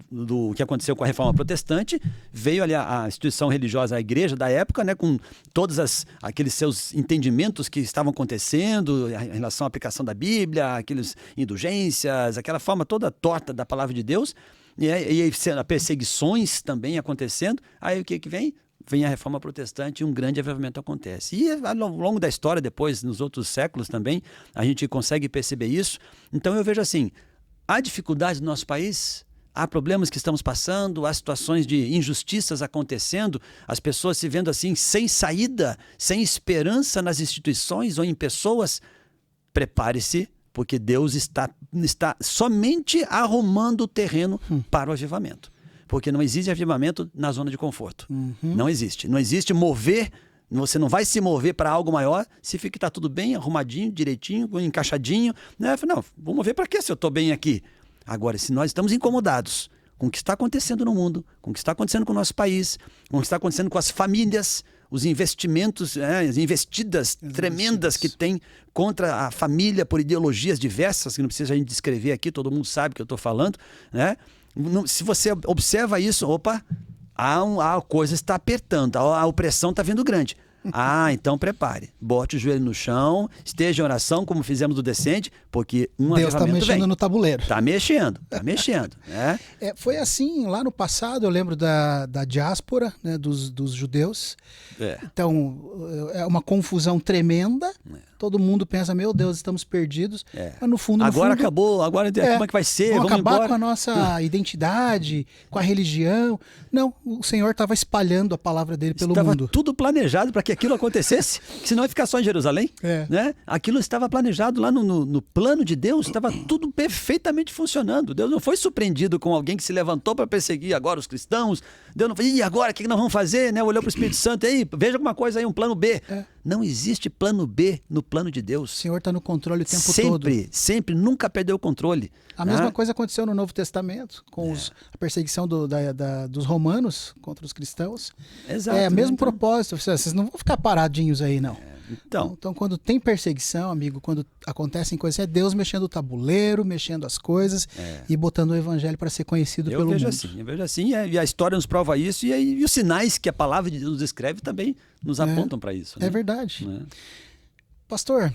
do que aconteceu com a Reforma Protestante, veio ali a instituição religiosa, a igreja da época, né? Com todos aqueles seus entendimentos que estavam acontecendo em relação à aplicação da Bíblia, aquelas indulgências, aquela forma toda torta da palavra de Deus. E perseguições também acontecendo. Aí o que vem? Vem a Reforma Protestante e um grande avivamento acontece. E ao longo da história, depois, nos outros séculos também, a gente consegue perceber isso. Então eu vejo assim, há dificuldades no nosso país, há problemas que estamos passando, há situações de injustiças acontecendo, as pessoas se vendo assim, sem saída, sem esperança nas instituições ou em pessoas. Prepare-se, porque Deus está somente arrumando o terreno para o avivamento. Porque não existe avivamento na zona de conforto. Não existe. Não existe mover, você não vai se mover para algo maior se fica que está tudo bem, arrumadinho, direitinho, encaixadinho. Né? Não, vou mover para quê se eu estou bem aqui? Agora, se nós estamos incomodados com o que está acontecendo no mundo, com o que está acontecendo com o nosso país, com o que está acontecendo com as famílias, os investimentos, as investidas tremendas que tem contra a família por ideologias diversas, que não precisa a gente descrever aqui, todo mundo sabe o que eu estou falando, né? Se você observa isso, a coisa está apertando, a opressão está vindo grande. Então prepare, bote o joelho no chão, esteja em oração, como fizemos do Descende, porque Deus está mexendo vem. No tabuleiro. Está mexendo. Né? Foi assim lá no passado, eu lembro da diáspora, né, dos judeus. Então, é uma confusão tremenda. Todo mundo pensa, meu Deus, estamos perdidos. Mas no fundo... Agora acabou, agora como é que vai ser? Vamos acabar embora. com a nossa identidade, com a religião. Não, o Senhor estava espalhando a palavra dele pelo mundo. Estava tudo planejado para que aquilo acontecesse, senão ia ficar só em Jerusalém. Né? Aquilo estava planejado lá no plano de Deus, estava tudo perfeitamente funcionando. Deus não foi surpreendido com alguém que se levantou para perseguir agora os cristãos. Deus não falou, e agora o que nós vamos fazer? Né? Olhou para o Espírito Santo, aí, veja alguma coisa aí, um plano B. Não existe plano B no plano de Deus. O Senhor está no controle o tempo todo. Sempre, nunca perdeu o controle. A mesma coisa aconteceu no Novo Testamento, com a perseguição dos romanos contra os cristãos. Exato. É o mesmo propósito. Vocês não vão ficar paradinhos aí, não. Então, quando tem perseguição, amigo, quando acontecem coisas, é Deus mexendo o tabuleiro, mexendo as coisas e botando o evangelho para ser conhecido pelo mundo. Eu vejo assim, e a história nos prova isso, e os sinais que a palavra de Deus descreve também nos apontam para isso. Né? É verdade. Pastor,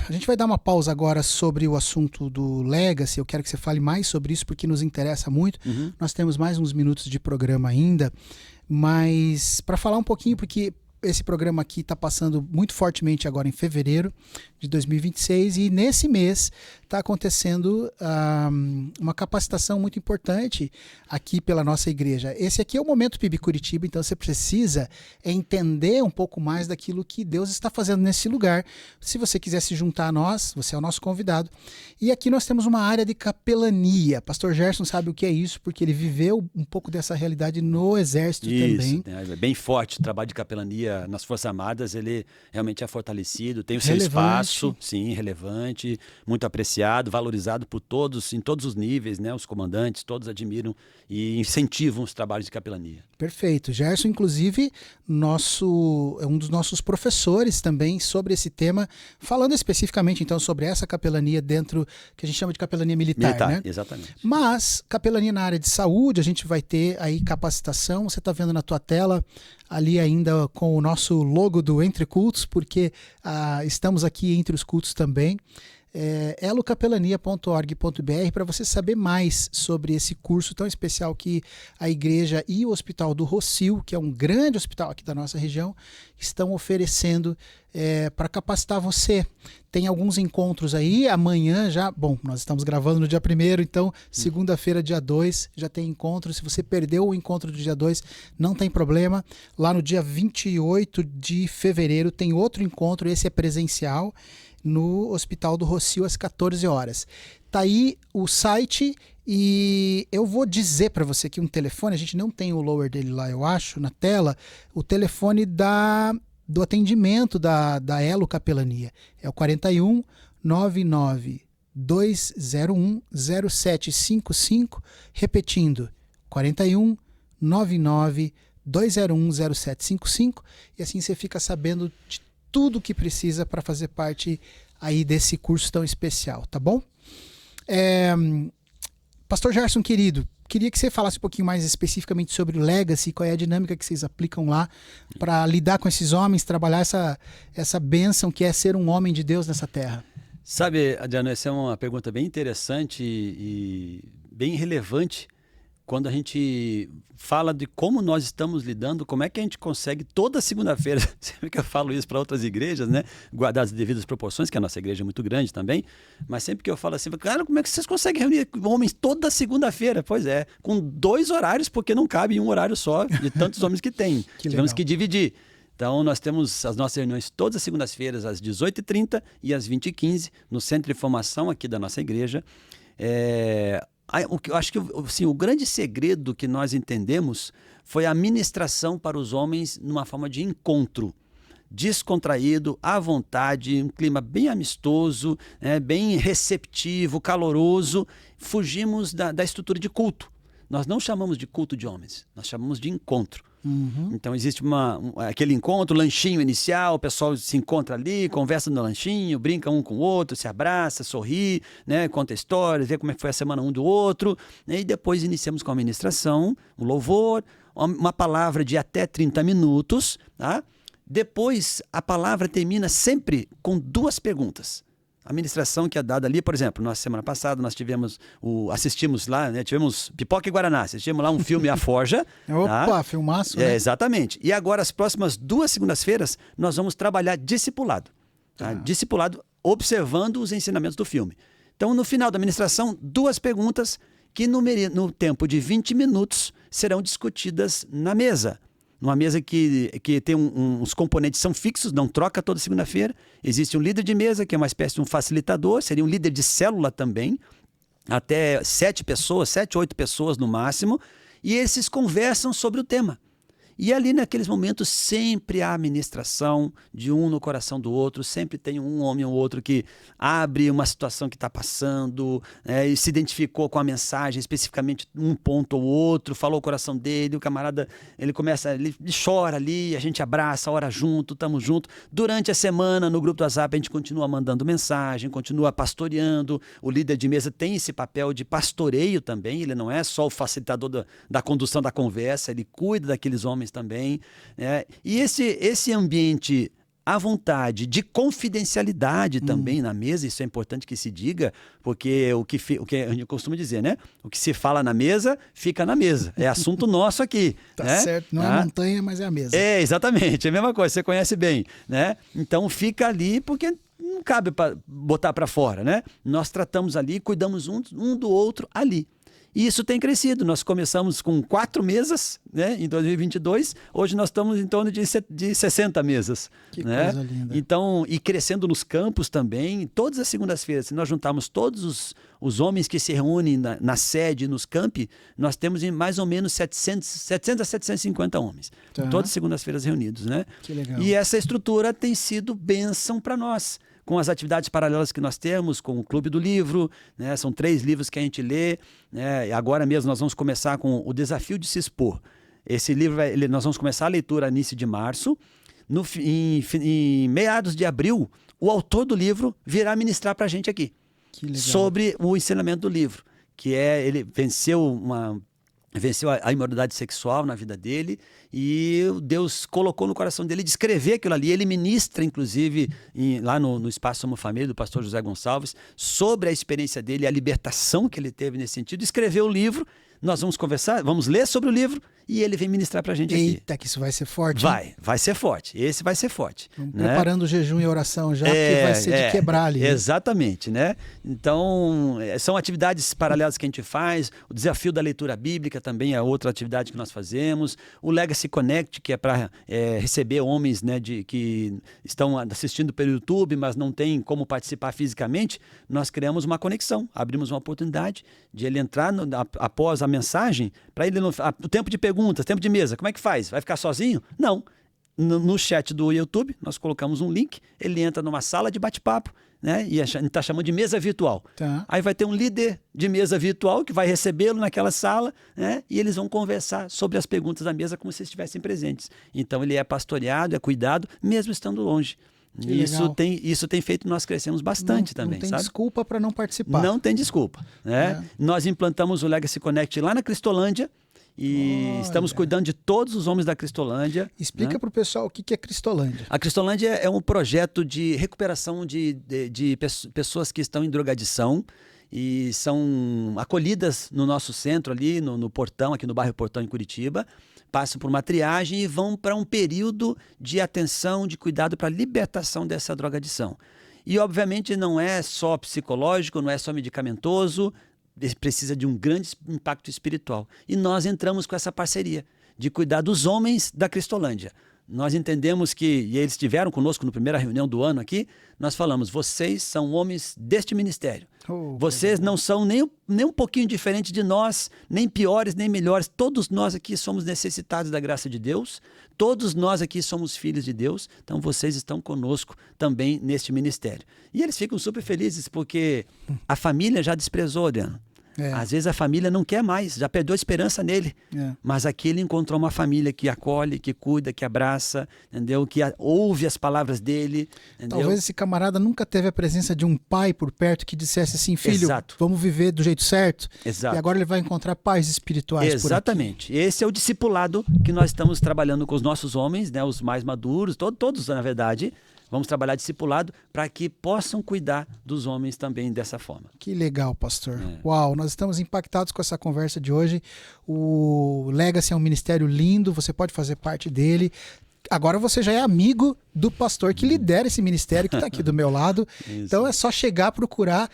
a gente vai dar uma pausa agora sobre o assunto do Legacy. Eu quero que você fale mais sobre isso, porque nos interessa muito. Nós temos mais uns minutos de programa ainda, mas para falar um pouquinho, porque esse programa aqui está passando muito fortemente agora em fevereiro de 2026 e nesse mês está acontecendo uma capacitação muito importante aqui pela nossa igreja. Esse aqui é o Momento PIB Curitiba, então você precisa entender um pouco mais daquilo que Deus está fazendo nesse lugar. Se você quiser se juntar a nós, você é o nosso convidado. E aqui nós temos uma área de capelania. Pastor Gerson sabe o que é isso, porque ele viveu um pouco dessa realidade no Exército também. É bem forte o trabalho de capelania nas Forças Armadas, ele realmente é fortalecido, tem o seu espaço, sim, relevante, muito apreciado, valorizado por todos, em todos os níveis, né? Os comandantes, todos admiram e incentivam os trabalhos de capelania. Perfeito. Gerson, inclusive, é um dos nossos professores também sobre esse tema, falando especificamente, então, sobre essa capelania dentro, que a gente chama de capelania militar, né? Exatamente. Mas, capelania na área de saúde, a gente vai ter aí capacitação, você está vendo na tua tela, ali ainda com o nosso logo do Entre Cultos, porque estamos aqui entre os cultos também. elocapelania.org.br para você saber mais sobre esse curso tão especial que a igreja e o Hospital do Rossio, que é um grande hospital aqui da nossa região, estão oferecendo para capacitar você. Tem alguns encontros aí, amanhã já, bom, nós estamos gravando no dia 1º, então segunda-feira, dia 2, já tem encontro. Se você perdeu o encontro do dia 2, não tem problema. Lá no dia 28 de fevereiro tem outro encontro, esse é presencial, no Hospital do Rossio às 14 horas. Tá aí o site E eu vou dizer para você que um telefone, a gente não tem o lower dele lá, eu acho, na tela, o telefone do atendimento da Elo Capelania. É o 41 99 201 0755, repetindo, 41 99 201 0755, e assim você fica sabendo de tudo que precisa para fazer parte aí desse curso tão especial, tá bom? Pastor Gerson, querido, queria que você falasse um pouquinho mais especificamente sobre o Legacy, qual é a dinâmica que vocês aplicam lá para lidar com esses homens, trabalhar essa bênção que é ser um homem de Deus nessa terra. Sabe, Adriano, essa é uma pergunta bem interessante e bem relevante quando a gente fala de como nós estamos lidando, como é que a gente consegue toda segunda-feira, sempre que eu falo isso para outras igrejas, né, guardar as devidas proporções, que a nossa igreja é muito grande também, mas sempre que eu falo assim, cara, como é que vocês conseguem reunir homens toda segunda-feira? Pois é, com 2 horários, porque não cabe em um horário só, de tantos homens que tem. Tivemos que dividir. Então, nós temos as nossas reuniões todas as segundas-feiras, às 18h30 e às 20h15, no centro de formação aqui da nossa igreja. Eu acho que assim, o grande segredo que nós entendemos foi a ministração para os homens numa forma de encontro, descontraído, à vontade, um clima bem amistoso, bem receptivo, caloroso. Fugimos da estrutura de culto. Nós não chamamos de culto de homens, nós chamamos de encontro. Uhum. Então existe aquele encontro, lanchinho inicial, o pessoal se encontra ali, conversa no lanchinho, brinca um com o outro, se abraça, sorri, né, conta histórias, vê como é que foi a semana um do outro, né, e depois iniciamos com a ministração, um louvor, uma palavra de até 30 minutos, tá? Depois a palavra termina sempre com 2 perguntas. A ministração que é dada ali, por exemplo, na semana passada nós assistimos lá, né, tivemos Pipoca e Guaraná, assistimos lá um filme A Forja. Opa, tá? Filmaço, né? Exatamente. E agora, as próximas 2 segundas-feiras, nós vamos trabalhar discipulado. Tá? Discipulado observando os ensinamentos do filme. Então, no final da ministração, 2 perguntas que no tempo de 20 minutos serão discutidas na mesa. Numa mesa que tem uns componentes são fixos, não troca toda segunda-feira. Existe um líder de mesa, que é uma espécie de um facilitador, seria um líder de célula também, até 7 pessoas, 7, 8 pessoas no máximo, e esses conversam sobre o tema. E ali naqueles momentos sempre há ministração de um no coração do outro, sempre tem um homem ou outro que abre uma situação que está passando, e se identificou com a mensagem, especificamente um ponto ou outro, falou o coração dele, o camarada, ele chora ali, a gente abraça, ora junto, estamos juntos. Durante a semana, no grupo do WhatsApp, a gente continua mandando mensagem, continua pastoreando, o líder de mesa tem esse papel de pastoreio também, ele não é só o facilitador da condução da conversa, ele cuida daqueles homens também, né? E esse ambiente à vontade, de confidencialidade também na mesa, isso é importante que se diga, porque o que a gente costuma dizer, né? O que se fala na mesa, fica na mesa. É assunto nosso aqui. Tá, né? Certo, não é a montanha, mas é a mesa. É, exatamente, é a mesma coisa, você conhece bem, né? Então fica ali porque não cabe para botar para fora, né? Nós tratamos ali, cuidamos um do outro ali. E isso tem crescido. Nós começamos com 4 mesas, né, em 2022. Hoje nós estamos em torno de 60 mesas. Que né? coisa linda. Então, e crescendo nos campos também. Todas as segundas-feiras, se nós juntarmos todos os homens que se reúnem na sede, nos campi, nós temos em mais ou menos 700 a 750 homens. Tá. Todas as segundas-feiras reunidos. Né? Que legal. E essa estrutura tem sido bênção para nós. Com as atividades paralelas que nós temos, com o Clube do Livro, né? São 3 livros que a gente lê, né? E agora mesmo nós vamos começar com o Desafio de se Expor. Esse livro, nós vamos começar a leitura no início de março. Em meados de abril, o autor do livro virá ministrar para a gente aqui. Que legal. Sobre o ensinamento do livro, que ele venceu a imoralidade sexual na vida dele e Deus colocou no coração dele de escrever aquilo ali. Ele ministra, inclusive, lá no Espaço Somos Família, do pastor José Gonçalves, sobre a experiência dele, a libertação que ele teve nesse sentido. Escreveu o livro, nós vamos conversar, vamos ler sobre o livro e ele vem ministrar pra gente aqui. Eita, que isso vai ser forte. Vai ser forte. Esse vai ser forte. Vamos né? Preparando o jejum e oração já, porque vai ser de quebrar ali. Exatamente, né? Então, são atividades paralelas que a gente faz. O desafio da leitura bíblica também é outra atividade que nós fazemos. O Legacy Connect, que é para receber homens, né, que estão assistindo pelo YouTube, mas não tem como participar fisicamente. Nós criamos uma conexão, abrimos uma oportunidade de ele entrar após a mensagem, para ele, o tempo de perguntas, tempo de mesa, como é que faz? Vai ficar sozinho? Não. No chat do YouTube, nós colocamos um link, ele entra numa sala de bate-papo, né? E a gente está chamando de mesa virtual. Tá. Aí vai ter um líder de mesa virtual que vai recebê-lo naquela sala, né? E eles vão conversar sobre as perguntas da mesa como se estivessem presentes. Então ele é pastoreado, é cuidado, mesmo estando longe. Isso tem feito nós crescemos bastante também, não tem sabe? desculpa para não participar. Não tem desculpa, né? Nós implantamos o Legacy Connect lá na Cristolândia e estamos cuidando de todos os homens da Cristolândia. Explica para o pessoal o que é Cristolândia. A Cristolândia é um projeto de recuperação de pessoas que estão em drogadição e são acolhidas no nosso centro ali, no Portão, aqui no bairro Portão, em Curitiba. Passam por uma triagem e vão para um período de atenção, de cuidado para a libertação dessa drogadição. E, obviamente, não é só psicológico, não é só medicamentoso, precisa de um grande impacto espiritual. E nós entramos com essa parceria de cuidar dos homens da Cristolândia. Nós entendemos e eles estiveram conosco na primeira reunião do ano aqui, nós falamos, vocês são homens deste ministério. Vocês não são nem um pouquinho diferentes de nós, nem piores, nem melhores. Todos nós aqui somos necessitados da graça de Deus, todos nós aqui somos filhos de Deus, então vocês estão conosco também neste ministério. E eles ficam super felizes porque a família já desprezou, Adriano. Às vezes a família não quer mais, já perdeu a esperança nele. Mas aqui ele encontrou uma família que acolhe, que cuida, que abraça, entendeu? Que ouve as palavras dele. Entendeu? Talvez esse camarada nunca teve a presença de um pai por perto que dissesse assim, filho, vamos viver do jeito certo. Exato. E agora ele vai encontrar pais espirituais. Exatamente. Esse é o discipulado que nós estamos trabalhando com os nossos homens, né? Os mais maduros, todos na verdade. Vamos trabalhar discipulado para que possam cuidar dos homens também dessa forma. Que legal, pastor. Uau, nós estamos impactados com essa conversa de hoje. O Legacy é um ministério lindo, você pode fazer parte dele. Agora você já é amigo do pastor que lidera esse ministério que está aqui do meu lado. Então é só chegar, procurar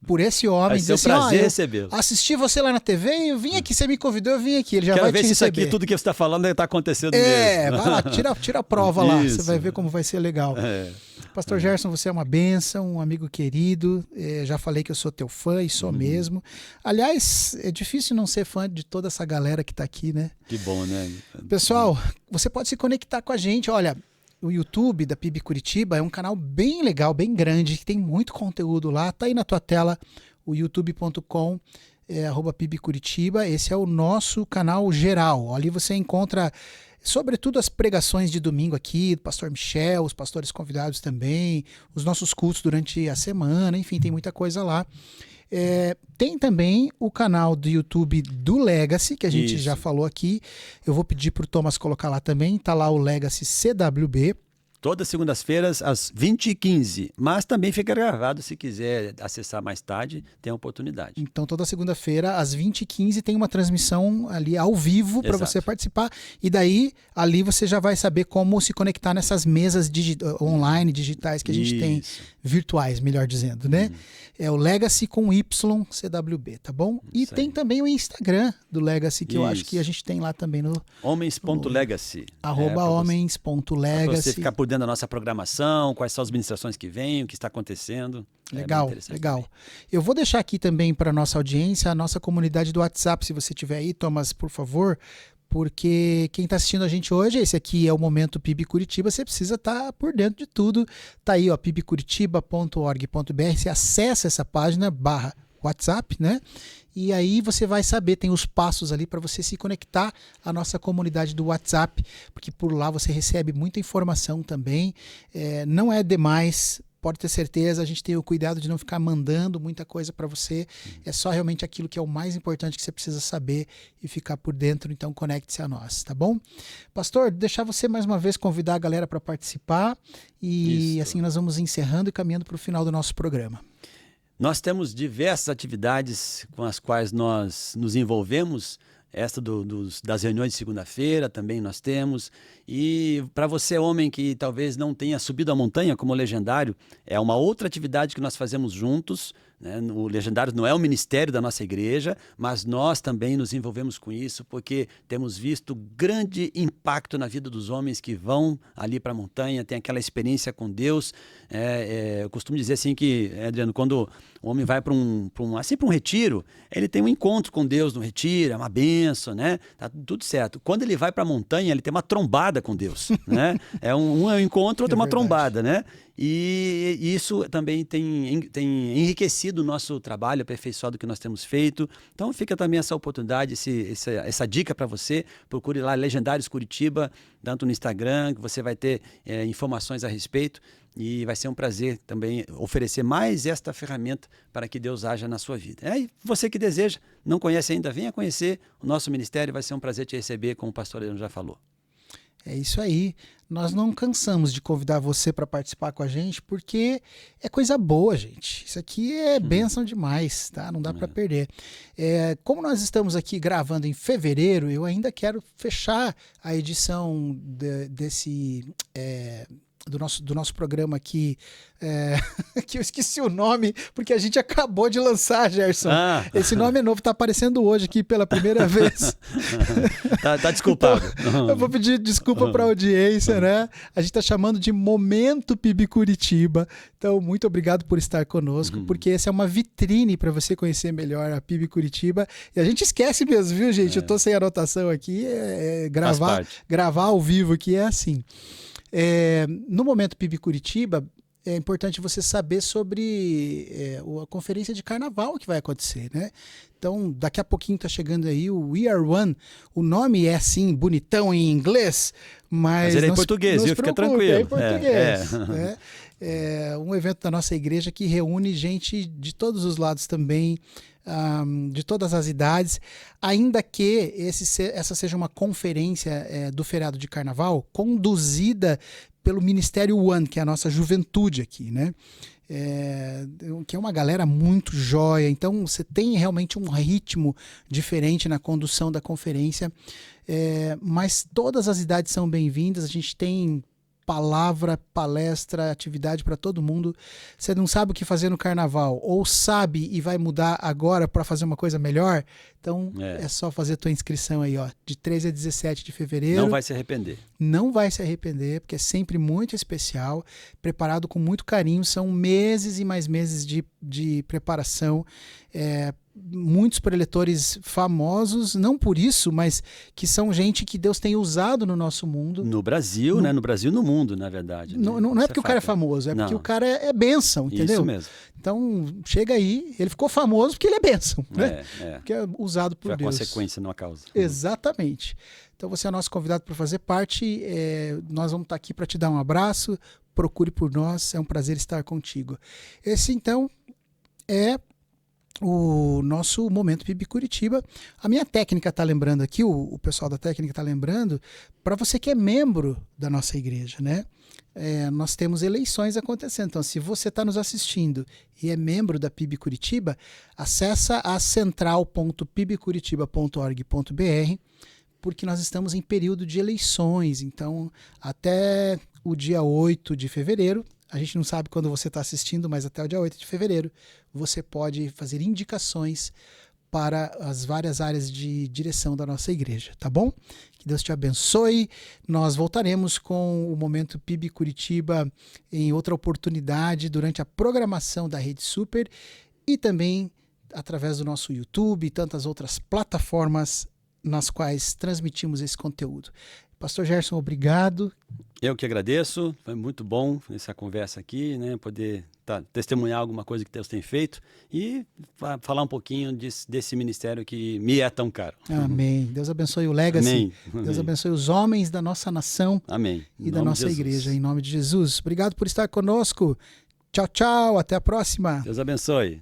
por esse homem, dizer assim, recebê-lo. Assisti você lá na TV e eu vim aqui, você me convidou, eu vim aqui, ele já Quero vai ver te se receber. Isso aqui, tudo que você está falando está acontecendo mesmo. Vai lá, tira a prova lá, você vai ver como vai ser legal. Pastor Gerson, você é uma bênção, um amigo querido, já falei que eu sou teu fã e sou mesmo. Aliás, é difícil não ser fã de toda essa galera que está aqui, né? Que bom, né? Pessoal, você pode se conectar com a gente, olha... O YouTube da PIB Curitiba é um canal bem legal, bem grande, que tem muito conteúdo lá. Tá aí na tua tela, o youtube.com, @PIB Curitiba. Esse é o nosso canal geral. Ali você encontra, sobretudo, as pregações de domingo aqui, do pastor Michel, os pastores convidados também, os nossos cultos durante a semana, enfim, tem muita coisa lá. Tem também o canal do YouTube do Legacy, que a gente já falou aqui. Eu vou pedir para o Thomas colocar lá também. Tá lá o Legacy CWB. Todas segundas-feiras, às 20h15. Mas também fica gravado, se quiser acessar mais tarde, tem a oportunidade. Então, toda segunda-feira, às 20h15, tem uma transmissão ali ao vivo para você participar. E daí, ali você já vai saber como se conectar nessas mesas online, digitais que a gente tem, virtuais, melhor dizendo, né? É o Legacy com Y, CWB, tá bom? E tem também o Instagram do Legacy, que eu acho que a gente tem lá também no... Homens.legacy. @homens.legacy. Para você ficar por dentro da nossa programação, quais são as ministrações que vêm, o que está acontecendo. Legal. Eu vou deixar aqui também para a nossa audiência a nossa comunidade do WhatsApp, se você tiver aí, Thomas, por favor, porque quem está assistindo a gente hoje, esse aqui é o Momento PIB Curitiba, você precisa estar por dentro de tudo. Tá aí, ó, pibcuritiba.org.br, você acessa essa página /WhatsApp, né? E aí você vai saber, tem os passos ali para você se conectar à nossa comunidade do WhatsApp, porque por lá você recebe muita informação também. Não é demais, pode ter certeza, a gente tem o cuidado de não ficar mandando muita coisa para você. É só realmente aquilo que é o mais importante que você precisa saber e ficar por dentro, então conecte-se a nós, tá bom? Pastor, deixar você mais uma vez convidar a galera para participar e assim nós vamos encerrando e caminhando para o final do nosso programa. Nós temos diversas atividades com as quais nós nos envolvemos. Esta das reuniões de segunda-feira também nós temos. E para você, homem, que talvez não tenha subido a montanha como legendário, é uma outra atividade que nós fazemos juntos, né? O Legendário não é o ministério da nossa igreja, mas nós também nos envolvemos com isso, porque temos visto grande impacto na vida dos homens que vão ali para a montanha, tem aquela experiência com Deus. Eu costumo dizer assim que, Adriano, quando o homem vai para um retiro, ele tem um encontro com Deus no retiro, é uma bênção, né? Tá tudo certo. Quando ele vai para a montanha, ele tem uma trombada com Deus, né? Um é um encontro, outro é uma trombada, né? E isso também tem enriquecido o nosso trabalho, aperfeiçoado o que nós temos feito. Então fica também essa oportunidade, essa dica para você. Procure lá Legendários Curitiba, tanto no Instagram, que você vai ter informações a respeito. E vai ser um prazer também oferecer mais esta ferramenta para que Deus haja na sua vida. E você que deseja, não conhece ainda, venha conhecer o nosso ministério. Vai ser um prazer te receber, como o pastor Leandro já falou. É isso aí. Nós não cansamos de convidar você para participar com a gente, porque é coisa boa, gente. Isso aqui é bênção demais, tá? Não dá para perder. Como nós estamos aqui gravando em fevereiro, eu ainda quero fechar a edição do nosso programa aqui, que eu esqueci o nome, porque a gente acabou de lançar, Gerson. Esse nome é novo, tá aparecendo hoje aqui pela primeira vez. tá desculpado. Então, eu vou pedir desculpa para a audiência, né? A gente tá chamando de Momento PIB Curitiba. Então, muito obrigado por estar conosco, porque essa é uma vitrine para você conhecer melhor a PIB Curitiba. E a gente esquece mesmo, viu, gente? Eu tô sem anotação aqui, gravar ao vivo aqui é assim. No Momento PIB Curitiba, é importante você saber sobre a conferência de carnaval que vai acontecer, né? Então, daqui a pouquinho está chegando aí o We Are One. O nome é assim, bonitão em inglês, mas ele é em português, viu? Fica tranquilo. É em português. Né? É um evento da nossa igreja que reúne gente de todos os lados também, de todas as idades, ainda que essa seja uma conferência do feriado de carnaval conduzida pelo Ministério One, que é a nossa juventude aqui, né? Que é uma galera muito jóia. Então você tem realmente um ritmo diferente na condução da conferência, mas todas as idades são bem-vindas. A gente tem palavra, palestra, atividade para todo mundo. Você não sabe o que fazer no carnaval, ou sabe e vai mudar agora para fazer uma coisa melhor? Então é só fazer a tua inscrição aí, ó, de 13 a 17 de fevereiro. Não vai se arrepender. Não vai se arrepender, porque é sempre muito especial, preparado com muito carinho. São meses e mais meses de preparação. Muitos preletores famosos, não por isso, mas que são gente que Deus tem usado no nosso mundo. No Brasil, né? No Brasil e no mundo, na verdade. Não é porque o cara é famoso, é porque o cara é bênção, entendeu? Isso mesmo. Então, chega aí, ele ficou famoso porque ele é bênção, né? Porque é usado por Deus. Foi a consequência, não a causa. Exatamente. Então, você é nosso convidado para fazer parte. Nós vamos estar aqui para te dar um abraço. Procure por nós, é um prazer estar contigo. Esse, então, é o nosso Momento PIB Curitiba. A minha técnica está lembrando aqui, o pessoal da técnica está lembrando, para você que é membro da nossa igreja, né? Nós temos eleições acontecendo. Então, se você está nos assistindo e é membro da PIB Curitiba, acessa a central.pibcuritiba.org.br, porque nós estamos em período de eleições. Então, até o dia 8 de fevereiro, a gente não sabe quando você está assistindo, mas até o dia 8 de fevereiro, você pode fazer indicações para as várias áreas de direção da nossa igreja, tá bom? Que Deus te abençoe. Nós voltaremos com o Momento PIB Curitiba em outra oportunidade durante a programação da Rede Super e também através do nosso YouTube e tantas outras plataformas nas quais transmitimos esse conteúdo. Pastor Gerson, obrigado. Eu que agradeço, foi muito bom essa conversa aqui, né? Poder testemunhar alguma coisa que Deus tem feito e falar um pouquinho desse ministério que me é tão caro. Amém. Deus abençoe o Legacy. Amém. Deus abençoe os homens da nossa nação. Amém. E da nossa igreja, em nome de Jesus. Obrigado por estar conosco. Tchau, tchau. Até a próxima. Deus abençoe.